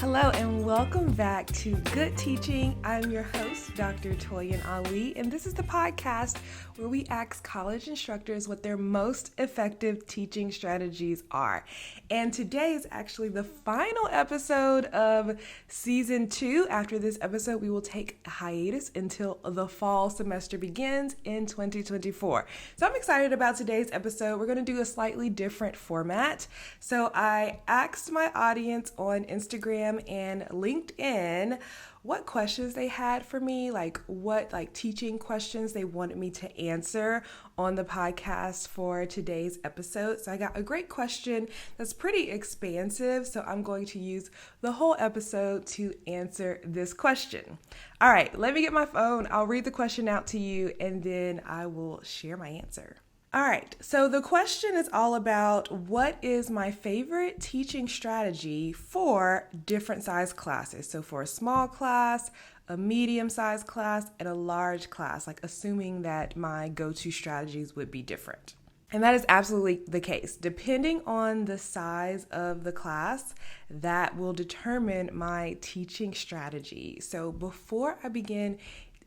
Hello and welcome back to Good Teaching. I'm your host, Dr. Toyin Ali, and this is the podcast where we ask college instructors what their most effective teaching strategies are. And today is actually the final episode of season 2. After this episode, we will take a hiatus until the fall semester begins in 2024. So I'm excited about today's episode. We're going to do a slightly different format. So I asked my audience on Instagram and LinkedIn what questions they had for me, what teaching questions they wanted me to answer on the podcast for today's episode. So I got a great question that's pretty expansive, so I'm going to use the whole episode to answer this question. All right, let me get my phone. I'll read the question out to you and then I will share my answer. All right, so the question is all about what is my favorite teaching strategy for different size classes. So for a small class, a medium-sized class, and a large class, assuming that my go-to strategies would be different. And that is absolutely the case. Depending on the size of the class, that will determine my teaching strategy. So before I begin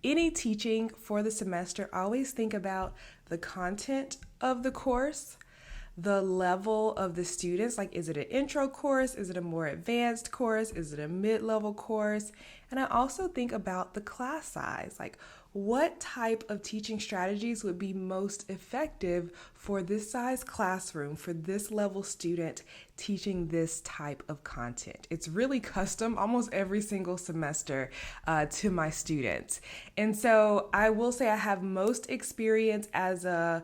any teaching for the semester, I always think about the content of the course, the level of the students, is it an intro course? Is it a more advanced course? Is it a mid-level course? And I also think about the class size, what type of teaching strategies would be most effective for this size classroom, for this level student teaching this type of content. It's really custom almost every single semester to my students. And so I will say I have most experience as a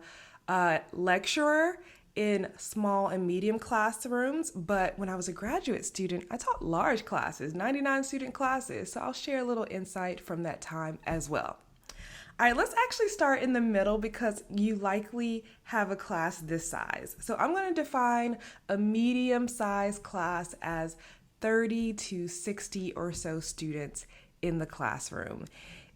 lecturer in small and medium classrooms, but when I was a graduate student, I taught large classes, 99 student classes. So I'll share a little insight from that time as well. All right, let's actually start in the middle because you likely have a class this size. So I'm going to define a medium-sized class as 30 to 60 or so students in the classroom.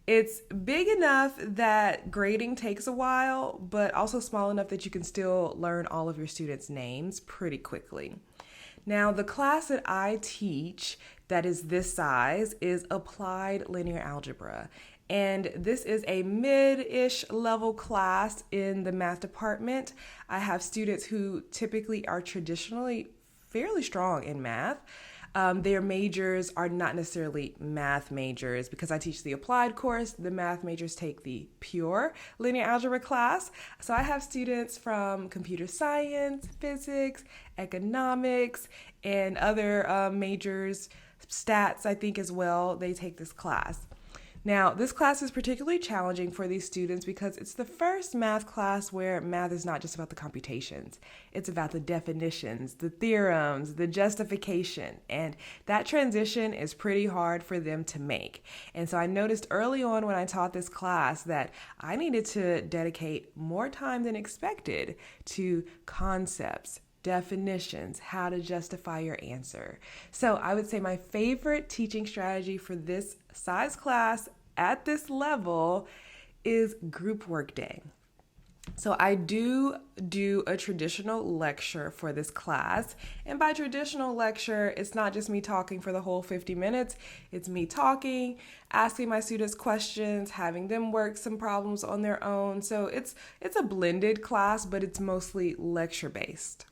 It's big enough that grading takes a while, but also small enough that you can still learn all of your students' names pretty quickly. Now, the class that I teach that is this size is applied linear algebra. And this is a mid-ish level class in the math department. I have students who typically are traditionally fairly strong in math. Their majors are not necessarily math majors because I teach the applied course. The math majors take the pure linear algebra class. So I have students from computer science, physics, economics, and other majors, stats, I think as well. They take this class. Now, this class is particularly challenging for these students because it's the first math class where math is not just about the computations. It's about the definitions, the theorems, the justification, and that transition is pretty hard for them to make. And so I noticed early on when I taught this class that I needed to dedicate more time than expected to concepts, definitions, how to justify your answer. So I would say my favorite teaching strategy for this size class at this level is group work day. So I do a traditional lecture for this class. And by traditional lecture, it's not just me talking for the whole 50 minutes. It's me talking, asking my students questions, having them work some problems on their own. So it's a blended class, but it's mostly lecture based.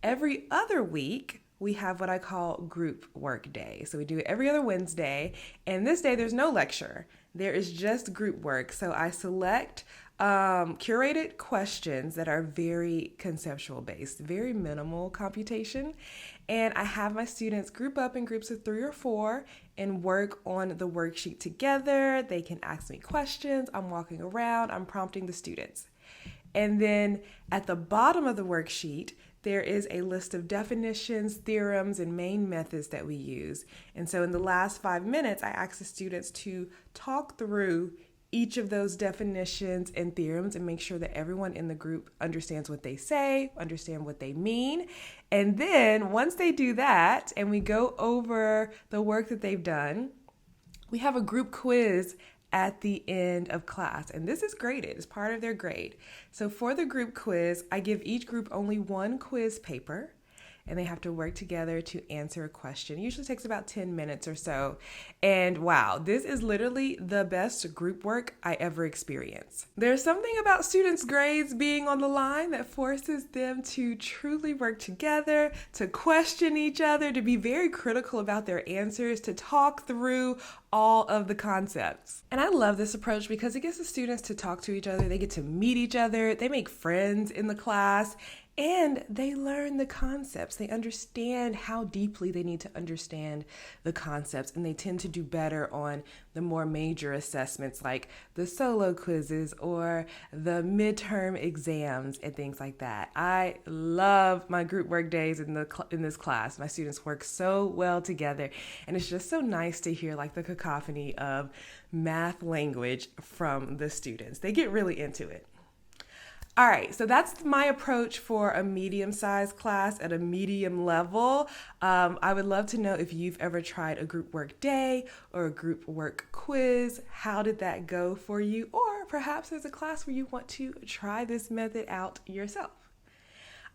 Every other week, we have what I call group work day. So we do it every other Wednesday. And this day, there's no lecture. There is just group work. So I select curated questions that are very conceptual based, very minimal computation. And I have my students group up in groups of 3 or 4 and work on the worksheet together. They can ask me questions. I'm walking around. I'm prompting the students. And then at the bottom of the worksheet, there is a list of definitions, theorems, and main methods that we use. And so in the last 5 minutes, I ask the students to talk through each of those definitions and theorems and make sure that everyone in the group understands what they say, understand what they mean. And then once they do that and we go over the work that they've done, we have a group quiz at the end of class. And this is graded as part of their grade. So for the group quiz, I give each group only one quiz paper. and they have to work together to answer a question. It usually takes about 10 minutes or so. And wow, this is literally the best group work I ever experienced. There's something about students' grades being on the line that forces them to truly work together, to question each other, to be very critical about their answers, to talk through all of the concepts. And I love this approach because it gets the students to talk to each other, they get to meet each other, they make friends in the class, and they learn the concepts. They understand how deeply they need to understand the concepts, and they tend to do better on the more major assessments like the solo quizzes or the midterm exams and things like that. I love my group work days in this class. My students work so well together, and it's just so nice to hear like the cacophony of math language from the students. They get really into it. All right, so that's my approach for a medium-sized class at a medium level. I would love to know if you've ever tried a group work day or a group work quiz. How did that go for you? Or perhaps there's a class where you want to try this method out yourself.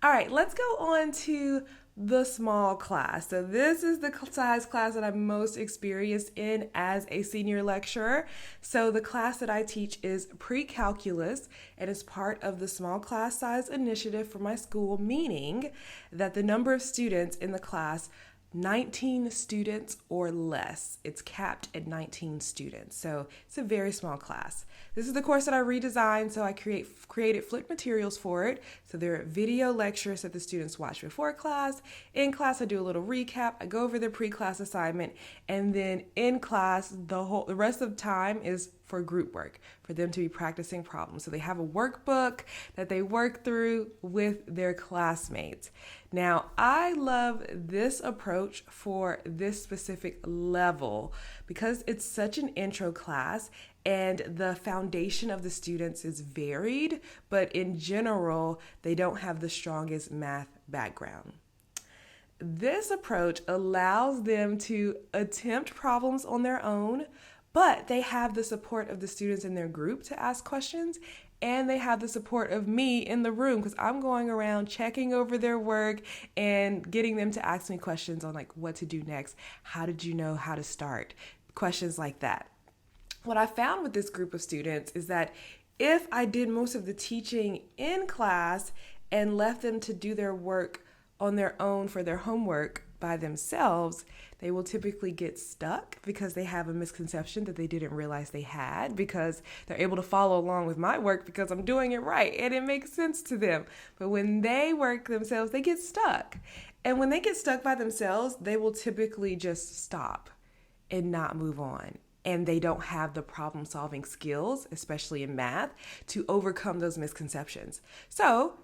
All right, let's go on to the small class. So this is the size class that I'm most experienced in as a senior lecturer. So the class that I teach is pre-calculus, and is part of the small class size initiative for my school, meaning that the number of students in the class, 19 students or less. It's capped at 19 students. So it's a very small class. This is the course that I redesigned, so I created flipped materials for it. So there are video lectures that the students watch before class. In class, I do a little recap. I go over the pre-class assignment, and then in class, the rest of the time is for group work, for them to be practicing problems. So they have a workbook that they work through with their classmates. Now, I love this approach for this specific level because it's such an intro class, and the foundation of the students is varied, but in general, they don't have the strongest math background. This approach allows them to attempt problems on their own, but they have the support of the students in their group to ask questions, and they have the support of me in the room because I'm going around checking over their work and getting them to ask me questions on like what to do next. How did you know how to start? Questions like that. What I found with this group of students is that if I did most of the teaching in class and left them to do their work on their own for their homework by themselves, they will typically get stuck because they have a misconception that they didn't realize they had, because they're able to follow along with my work because I'm doing it right and it makes sense to them. But when they work themselves, they get stuck. And when they get stuck by themselves, they will typically just stop and not move on. And they don't have the problem-solving skills, especially in math, to overcome those misconceptions. So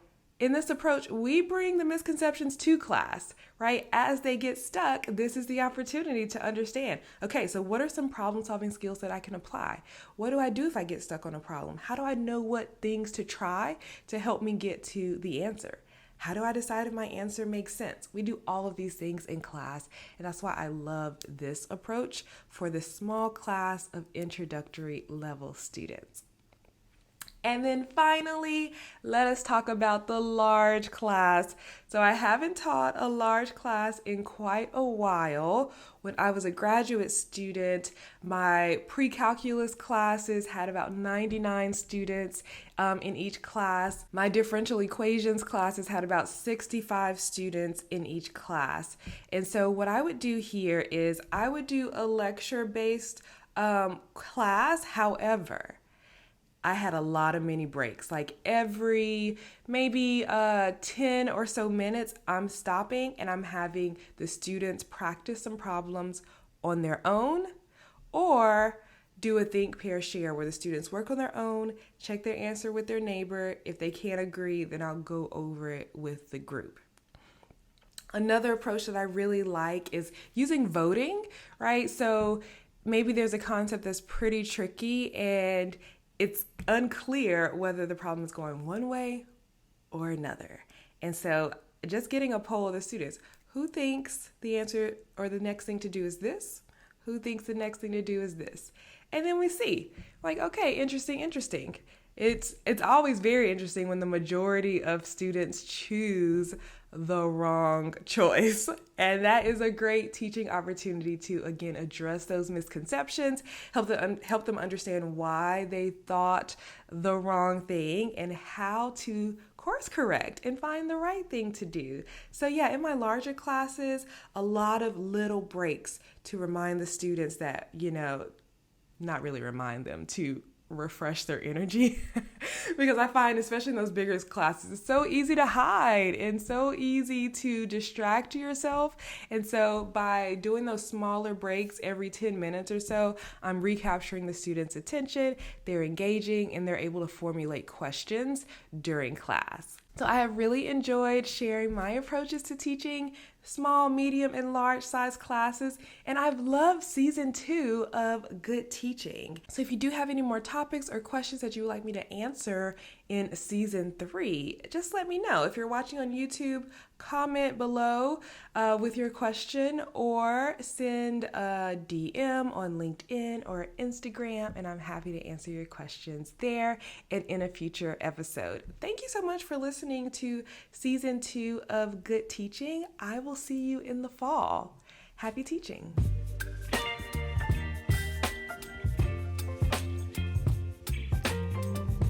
in this approach, we bring the misconceptions to class, right? As they get stuck, this is the opportunity to understand, okay, so what are some problem-solving skills that I can apply? What do I do if I get stuck on a problem? How do I know what things to try to help me get to the answer? How do I decide if my answer makes sense? We do all of these things in class, and that's why I loved this approach for the small class of introductory level students. And then finally, let us talk about the large class. So I haven't taught a large class in quite a while. When I was a graduate student, my pre-calculus classes had about 99 students in each class. My differential equations classes had about 65 students in each class. And so what I would do here is I would do a lecture-based class. However, I had a lot of mini breaks. Like every maybe 10 or so minutes, I'm stopping and I'm having the students practice some problems on their own, or do a think, pair, share, where the students work on their own, check their answer with their neighbor. If they can't agree, then I'll go over it with the group. Another approach that I really like is using voting, right? So maybe there's a concept that's pretty tricky and it's unclear whether the problem is going one way or another. And so just getting a poll of the students, who thinks the answer or the next thing to do is this? Who thinks the next thing to do is this? And then we see, like, okay, interesting. It's always very interesting when the majority of students choose the wrong choice. And that is a great teaching opportunity to, again, address those misconceptions, help them understand why they thought the wrong thing and how to course correct and find the right thing to do. So yeah, in my larger classes, a lot of little breaks to remind the students that, not really remind them, to refresh their energy because I find, especially in those bigger classes, it's so easy to hide and so easy to distract yourself. And so by doing those smaller breaks every 10 minutes or so, I'm recapturing the students' attention, they're engaging, and they're able to formulate questions during class. So I have really enjoyed sharing my approaches to teaching small, medium, and large size classes, and I've loved season 2 of Good Teaching. So if you do have any more topics or questions that you would like me to answer in season 3, just let me know. If you're watching on YouTube, comment below with your question, or send a DM on LinkedIn or Instagram, and I'm happy to answer your questions there and in a future episode. Thank you so much for listening to season 2 of Good Teaching. I will see you in the fall. Happy teaching.